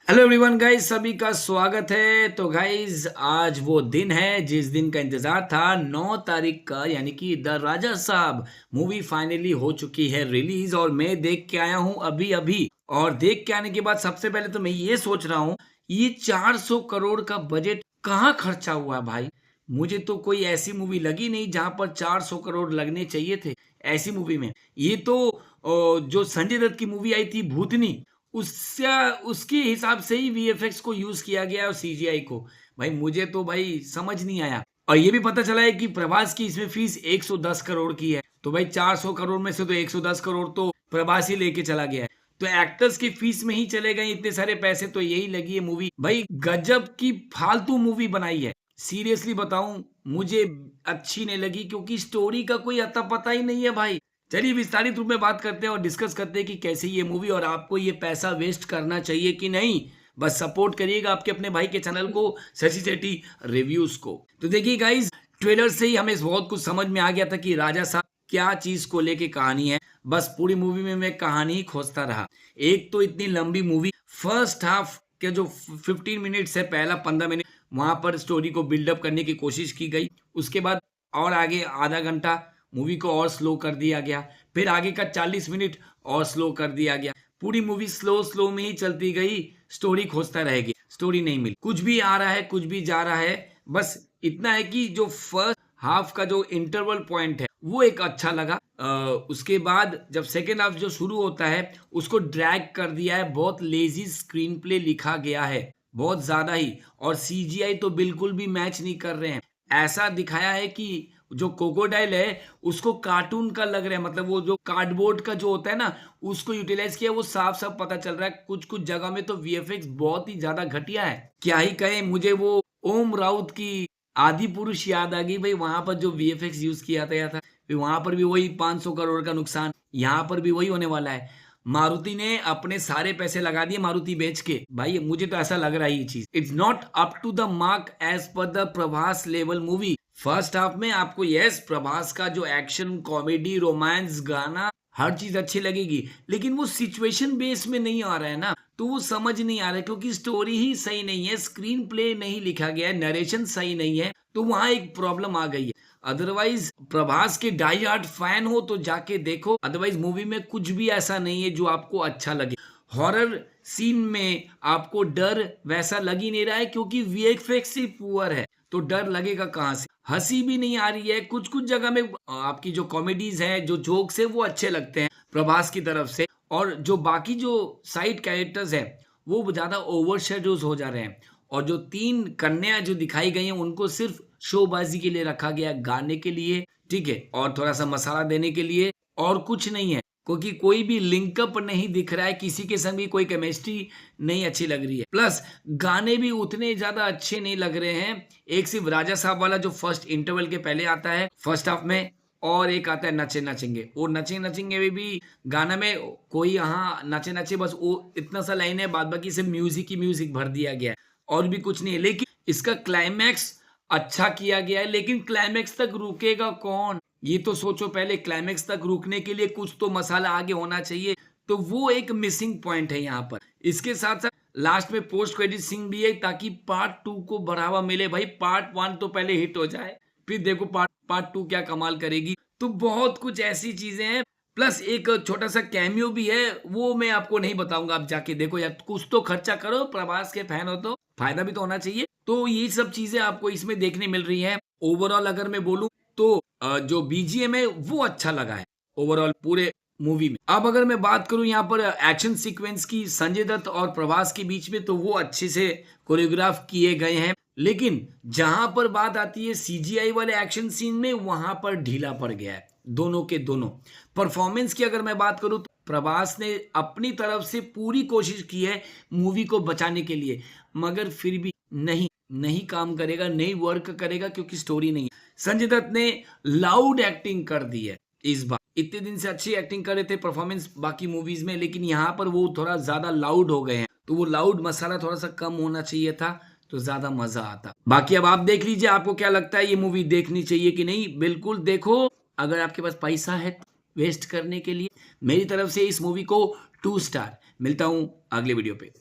Hello everyone guys, सभी का स्वागत है। तो गाइस आज वो दिन है जिस दिन का इंतजार था। 9 तारीख का, यानी कि द राजा साहब मूवी फाइनली हो चुकी है रिलीज, और मैं देख के आया हूं अभी अभी। और देख के आने के बाद सबसे पहले तो मैं ये सोच रहा हूं, ये 400 करोड़ का बजट कहाँ खर्चा हुआ है भाई। मुझे तो कोई ऐसी मूवी लगी नहीं जहां पर 400 करोड़ लगने चाहिए थे ऐसी मूवी में। ये तो जो संजय दत्त की मूवी आई थी भूतनी, उससे उसके हिसाब से ही वीएफएक्स को यूज किया गया और सीजीआई को। भाई मुझे तो भाई समझ नहीं आया। और ये भी पता चला है कि प्रभास की इसमें फीस 110 करोड़ की है। तो भाई 400 करोड़ में से तो 110 करोड़ तो प्रभास ही लेके चला गया है। तो एक्टर्स की फीस में ही चले गए इतने सारे पैसे, तो यही लगी है मूवी। भाई गजब की फालतू मूवी बनाई है, सीरियसली बताऊं। मुझे अच्छी नहीं लगी क्योंकि स्टोरी का कोई अता पता ही नहीं है भाई। चलिए विस्तारित रूप में बात करते हैं और डिस्कस करते हैं कि कैसी ये मूवी और आपको ये पैसा वेस्ट करना चाहिए कि नहीं। बस सपोर्ट करिएगा आपके अपने भाई के चैनल को, शशि सेठी रिव्यूज को। तो देखिए गाइस, ट्रेलर से ही हमें बहुत कुछ समझ में आ गया था कि राजा साहब क्या चीज को लेके कहानी है। बस पूरी मूवी में मैं कहानी ही खोजता रहा। एक तो इतनी लंबी मूवी, फर्स्ट हाफ के जो 15 मिनट है, पहला 15 मिनट वहां पर स्टोरी को बिल्डअप करने की कोशिश की गई। उसके बाद और आगे आधा घंटा मूवी को और स्लो कर दिया गया। फिर आगे का 40 मिनट और स्लो कर दिया गया। पूरी मूवी स्लो स्लो में ही चलती गई। स्टोरी खोजता रह गया, स्टोरी नहीं मिली। कुछ भी आ रहा है, कुछ भी जा रहा है। बस इतना है कि जो फर्स्ट हाफ का जो इंटरवल पॉइंट है वो एक अच्छा लगा। उसके बाद जब सेकेंड हाफ जो शुरू होता है उसको ड्रैग कर दिया है। बहुत लेजी स्क्रीन प्ले लिखा गया है, बहुत ज्यादा ही। और सीजीआई तो बिल्कुल भी मैच नहीं कर रहे हैं। ऐसा दिखाया है कि जो क्रोकोडाइल है उसको कार्टून का लग रहा है, मतलब वो जो कार्डबोर्ड का जो होता है ना, उसको यूटिलाइज किया। वो साफ साफ पता चल रहा है। कुछ कुछ जगह में तो वीएफएक्स बहुत ही ज्यादा घटिया है, क्या ही कहें। मुझे वो ओम राउत की आदि पुरुष याद आ गई भाई। वहां पर जो वीएफएक्स यूज किया गया था, वहां पर भी वही 500 करोड़ का नुकसान। यहाँ पर भी वही होने वाला है। मारुति ने अपने सारे पैसे लगा दिए मारुति बेच के। भाई मुझे तो ऐसा लग रहा है ये चीज it's not up to the mark as per the Prabhas level movie. First half में आपको यस प्रभास का जो एक्शन, कॉमेडी, रोमांस, गाना, हर चीज अच्छी लगेगी, लेकिन वो सिचुएशन बेस में नहीं आ रहा है ना, तो वो समझ नहीं आ रहा है। क्योंकि स्टोरी ही सही नहीं है, स्क्रीन प्ले नहीं लिखा गया है, नरेशन सही नहीं है, तो वहां एक प्रॉब्लम आ गई है। अदरवाइज प्रभास के डाई हार्ड फैन हो तो जाके देखो। अदरवाइज मूवी में कुछ भी ऐसा नहीं है जो आपको अच्छा लगे। हॉरर सीन में आपको डर वैसा लग ही नहीं रहा है क्योंकि वीएफएक्स ही पुअर है, तो डर लगेगा कहां से। हंसी भी नहीं आ रही है। कुछ कुछ जगह में आपकी जो कॉमेडीज है, जो जोक्स है, वो अच्छे लगते हैं प्रभास की तरफ से। और जो बाकी जो साइड कैरेक्टर्स है वो ज्यादा ओवर शेडोज हो जा रहे हैं। और जो 3 कन्या जो दिखाई गई हैं उनको सिर्फ शोबाजी के लिए रखा गया, गाने के लिए, ठीक है, और थोड़ा सा मसाला देने के लिए, और कुछ नहीं है। क्योंकि कोई भी लिंकअप नहीं दिख रहा है, किसी के संग भी कोई केमिस्ट्री नहीं अच्छी लग रही है। प्लस गाने भी उतने ज्यादा अच्छे नहीं लग रहे हैं। एक सिर्फ राजा साहब वाला जो फर्स्ट इंटरवल के पहले आता है फर्स्ट हाफ में, और एक आता है नचे नचेंगे। वो नचे नचेंगे में भी गाना में कोई यहाँ नचे नचे, बस वो इतना सा लाइन है, बाद बाकी से म्यूजिक ही म्यूजिक भर दिया गया है और भी कुछ नहीं है। लेकिन इसका क्लाइमैक्स अच्छा किया गया है, लेकिन क्लाइमैक्स तक रुकेगा कौन, ये तो सोचो पहले। क्लाइमैक्स तक रुकने के लिए कुछ तो मसाला आगे होना चाहिए, तो वो एक मिसिंग पॉइंट है यहाँ पर। इसके साथ साथ लास्ट में पोस्ट क्रेडिट सीन भी है ताकि पार्ट 2 को बढ़ावा मिले। भाई पार्ट 1 तो पहले हिट हो जाए, फिर देखो पार्ट 2 क्या कमाल करेगी। तो बहुत कुछ ऐसी चीजें हैं। प्लस एक छोटा सा कैमियो भी है, वो मैं आपको नहीं बताऊंगा, आप जाके देखो यार। कुछ तो खर्चा करो, प्रभास के फैन हो तो फायदा भी तो होना चाहिए। तो ये सब चीजें आपको इसमें देखने मिल रही है। ओवरऑल अगर मैं बोलूं तो जो बीजीएम है वो अच्छा लगा है ओवरऑल पूरे मूवी में। अब अगर मैं बात करूं यहाँ पर एक्शन सीक्वेंस की संजय दत्त और प्रभास के बीच में, तो वो अच्छे से कोरियोग्राफ किए गए हैं। लेकिन जहां पर बात आती है सीजीआई वाले एक्शन सीन में, वहां पर ढीला पड़ गया है दोनों के दोनों। परफॉर्मेंस की अगर मैं बात करूं तो प्रभास ने अपनी तरफ से पूरी कोशिश की है मूवी को बचाने के लिए, मगर फिर भी नहीं नहीं काम करेगा, नहीं वर्क करेगा क्योंकि स्टोरी नहीं है। संजय दत्त ने लाउड एक्टिंग कर दी है इस बार। इतने दिन से अच्छी एक्टिंग कर रहे थे परफॉर्मेंस बाकी मूवीज में, लेकिन यहाँ पर वो थोड़ा ज्यादा लाउड हो गए हैं। तो वो लाउड मसाला थोड़ा सा कम होना चाहिए था, तो ज्यादा मजा आता। बाकी अब आप देख लीजिए, आपको क्या लगता है ये मूवी देखनी चाहिए कि नहीं। बिल्कुल देखो, अगर आपके पास पैसा है वेस्ट करने के लिए। मेरी तरफ से इस मूवी को 2 स्टार। मिलता हूं अगले वीडियो पे।